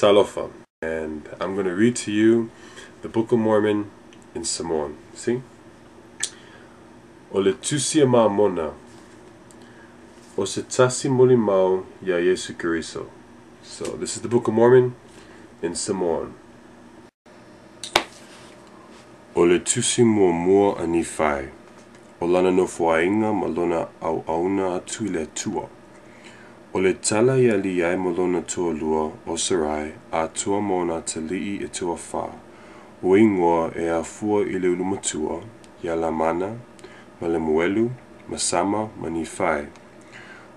Talofa, and I'm going to read to you the Book of Mormon in Samoan. See? O le tusia mona, o se tasi molimau ya Yesu Kiriso. So this is the Book of Mormon in Samoan. O le tusi mua a Nifae, o lana no fuainga malona au auna atu le tua. O le tala ia li ai malona tua lua o sarai a tua mona te lii e tua wha. O ingoa e a fua i le ulumatua, ia la mana, ma le muelu, ma sama, ma Nifae.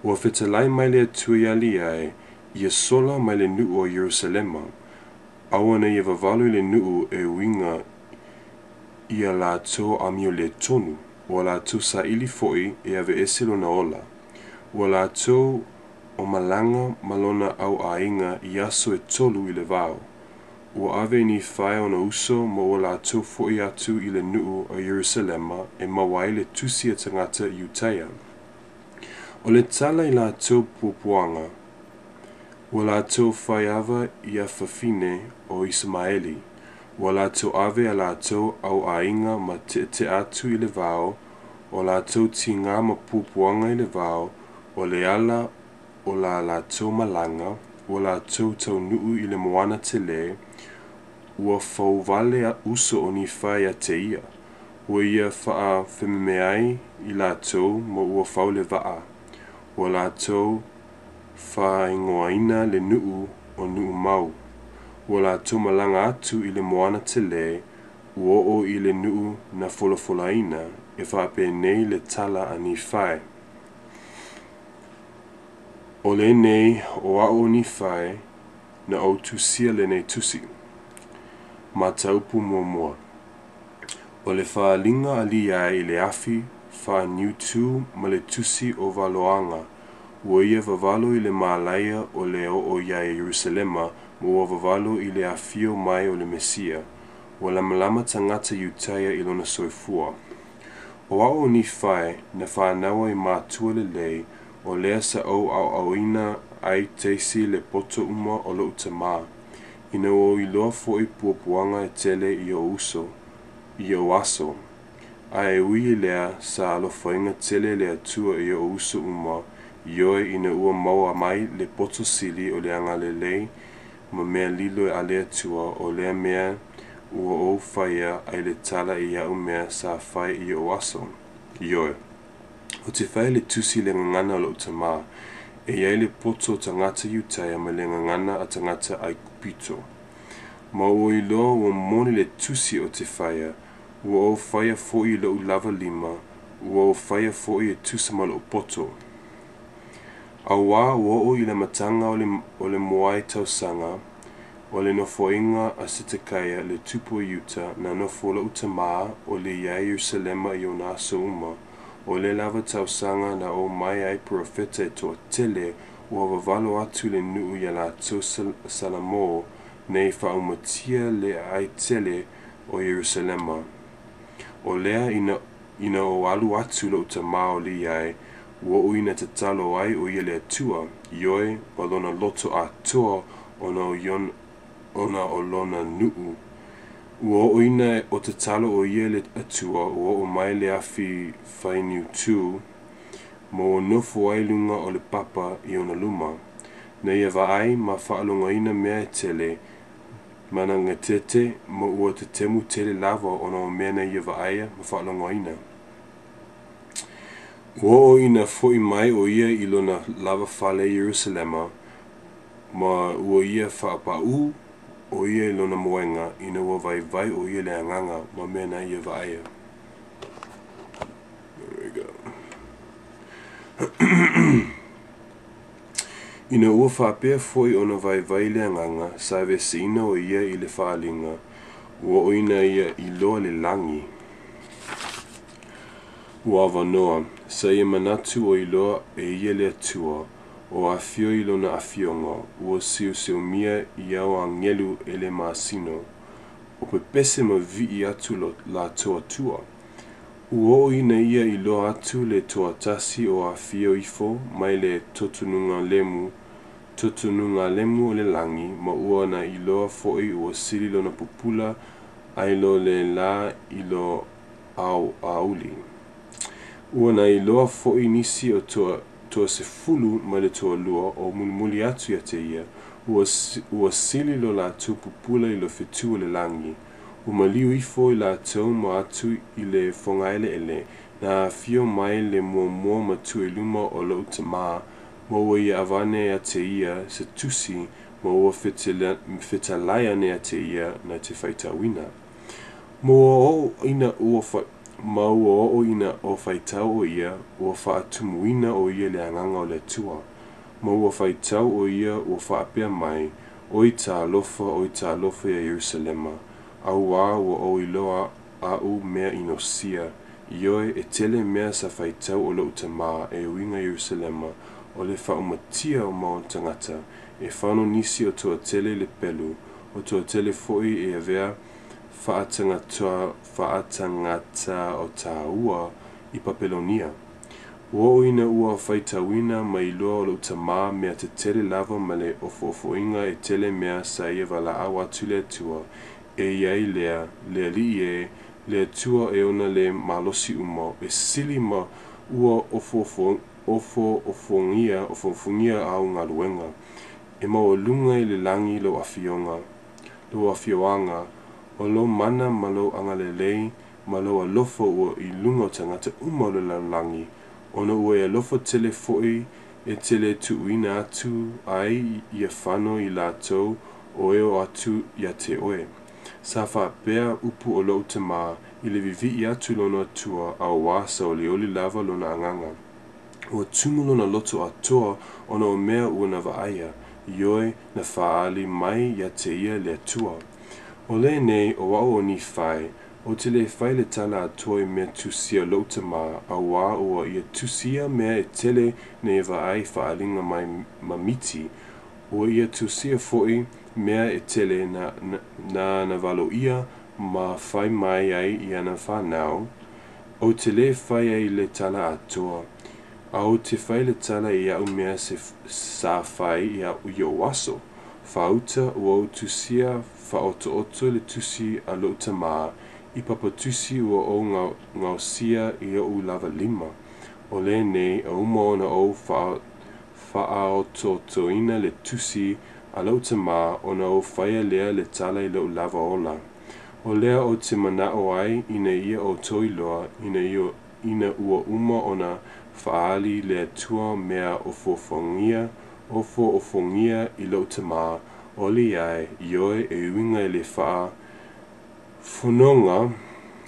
Ua whetalai mai le atua ia li ai, ia sola mai le nuu o Yerusalema. Awana ia vavalu i le nuu e winga ia la to amio le tonu, ua la to sa ili foi e ave esilo na ola. Ua la to o malanga malona au ainga i aso e tolu i le vau. Ua ave ni whae ona uso ma ua la to foi atu i le nuu o Yerusalema e mawai le tusi a tangata Iutea. O le tala i la to pupuanga, ua la to whaiava i a whawhine o Ismaeli. Ua la to ave a la to au ainga ma te atu i le vau, o la to tinga ma pupuanga i le vau, o le ala o la to malanga, ua la to tau nuu i le moana te le, ua fau vale a uso o Nifae a te ia. Ua ia faa whememeai i la to ma ua fau le vaa. Ua la to faa ingoaina le nuu o nuu mau. Ua la to malanga atu i le moana te le, ua o i le nuu na folafolaina e faa penei le tala a Nifae. O le nei o ao Nifae na o tusia le nei tusi. Mataupu mua. O le whaalinga alia i le afi, wha niutu ma le tusi o valoanga. Ua ia vavalo i le maalaia o le o ia e Yerusalema, ma ua vavalo i le afio mai o le Mesia. Ua lamalama tangata Iutea i lona soifua. O ao Nifae na whaanawa i mātua le lei, o lea sa au auina ai teisi le poto uma o lo utama. Ina o i loa foi puapuanga e tele i o uso, i o aso. A e ui lea sa alofainga tele le atua i o uso uma, ioe ina ua maua mai le poto sili o le anga le lei, ma mea lilo a le atua o lea mea ua o whaia ai le tala i au mea sa whai i o aso. Ioe. O te whai le tusi le ngangana o lo utama, e iai le poto tangata Iutea ma le ngangana a tangata ai kupito. Ma ua i loa ua moni le tusi o te whaia, ua o whaia foi i lo lava lima, ua o whaia foi e tusa ma lo poto. A wā ua o i le matanga o le moai tausanga, o le nofoinga a sitakaya le tupu Iuta na nofo lo utama o le iai Yerusalema i o naso uma, o le lava tausanga na o mai ai profeta e toa tele ua vavalo atu le nuu ia la to salamo nei whaumatia le ai tele o Yerusalema. O lea ina o alu atu lo utama o li ai, ua uina te talo ai o ia le atua, ioe walona loto a toa ona o lona nuu. Ua uina o te talo o ia le atua ua o mai le afi whainiu tu, ma o nofo ai lunga o le papa i ona luma. Na ia vaai ma whaalonga ina mea e tele, mana ngatete ma ua te temu tele lava ona o mea na ia vaaia ma whaalonga ina. Ua o ina foi mai o ia i lona lava whale Yerusalema, ma ua ia whaapau o ia i lona moenga ina ua vai o ia le anganga ma mea na ia vaaia. There we go. Ina ua whaapea foi ona vai le anganga sa vesina o ia i le whaalinga, ua o ina ia i loa le langi. Ua avanoa, sa ia manatu o i loa e ia le atua, o afio i lona afionga, ua siu mia i au angelu e le masino, o pepese ma vi i atu la toa tua. Ua o ina ia i loa atu le toa tasi o afio ifo, mai le totununga lemu, totonunga lemu o le langi, ma ua na iloa fo'i ua sili lona pupula ai lo le la ilo au auli. Ua na iloa fo'i nisi o toa se fulu ma le toa lua o mulimuli atu ia te ia, ua sili lo la tu pupula ilo fitu o le langi. Uma liu ifo i la tau ma atu i le fongaele ele, na fio mai le mua ma tu e luma o lo utama, ma ua ia avane a te ia se tusi, ma ua fetalaya ne a te ia na te faitawina. Ma ua o ina o faitau o ia, ua faatumuina o ia le anganga o le tua. Ma ua faitau o ia ua faapea mai, o i ta alofa ia Yerusalema. Aua ua o iloa au mea inosia, ioe e tele mea sa faitau o lo utama e uinga Yerusalema, o le faumatia o mao tangata, e whano nisi o toa tele le pelu, o toa tele foi e avea faatangata o taua i Papelonia. Ua ina ua faitawina ma iloa o lo utama mea te tele lava ma le ofo-ofoinga e tele mea sa ia wala awa tu le tua, e iai lea li e, lea tua e ona le malosi umo, e sili ma ua ofo-ofongia au ngaluenga, e maua lunga i le langi lo afioanga, o lo mana ma lo angalelei, ma lo alofa ua i lunga o tangata uma o le langi, ona ua e alofa tele foi, e tele tuuina atu, ai ia whano i lātou, o eo atu ia te oe. Sa whapea upu o lo utama, i le vivi i atu lona atua, au wasa o le oli lava lona anganga. Ua tumu lona loto atoa, ona o mea ua na vaaya, ioe na whaali mai ia te ia le atua. O le nei o wao o Nifae, o te le whai le tala atoa i mea tusia lo utama, au wā ua ia tusia mea e tele ne vaai whaalinga mai mamiti, ua ia tusia foi mea e tele na valo ia ma whai mai ai i ana whanau, o te le whai ai le tala atoa, au te whai le tala i au mea se sa whai i au i o waso, whauta ua o tusia whaoto-oto le tusi a lo utama, i papa tusi ua o ngausia i o lava lima, o le nei a umaona o whaoto-otoina le tusi a lo utama ona o whaia lea le tala i lo lava ola. O lea o te manao ai ina ia o toiloa ina ua uma ona whaali le tua mea ofo-ofongia i lo utama, o li ai ioe e uinga i le wha funonga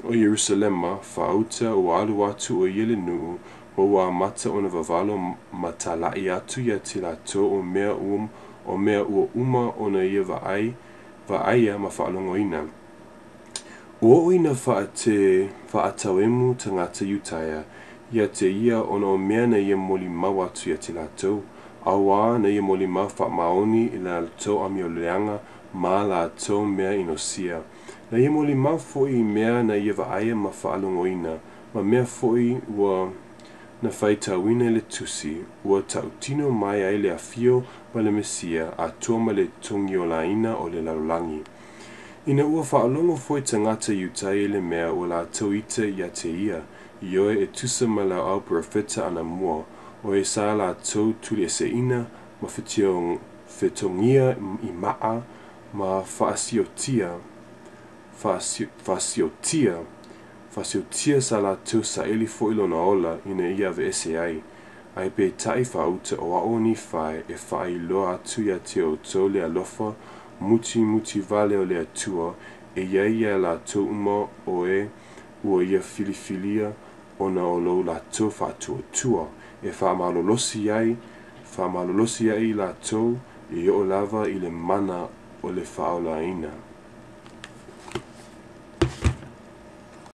o Yerusalema whauta o alu atu o iele nuu, o wa mata ona vavalo matalai atu ia te lato o mea ua uma ona ia vaaia ma whaalongo ina. Ua ina whaatawemu tangata Utaia, ia te ia ona o mea na ia moli mau atu ia te lato, awa na ia moli mau whaamaoni i la lato amioleanga ma la lato mea inosia. Na ia moli mau foi mea na ia vaaia ma whaalongo ina, ma mea foi ua na whaitawina le tusi, ua tautino mai ai le afio ma le mesia, a toma le tongi o la ina o le laulangi. Ina ua whaalongo foi tangata Utaia le mea o la tauita ia te ia, ioe e tusa ma la au profeta ana mua, o e sa la tau tuli e se ina, ma fetongia i maa, ma fasiotia sa la tau sa eli fo ilona ola ina ia ve ese ai. Ai pe tai whauta o ao Nifae e whai loa atu ia te o tau le alofa, muti vale o le atua, e ia la tau uma o e ua ia filifilia ona o lo la tau whātua tua, e whamalolosi ai la tau, e o lava i le mana o le whaola ina.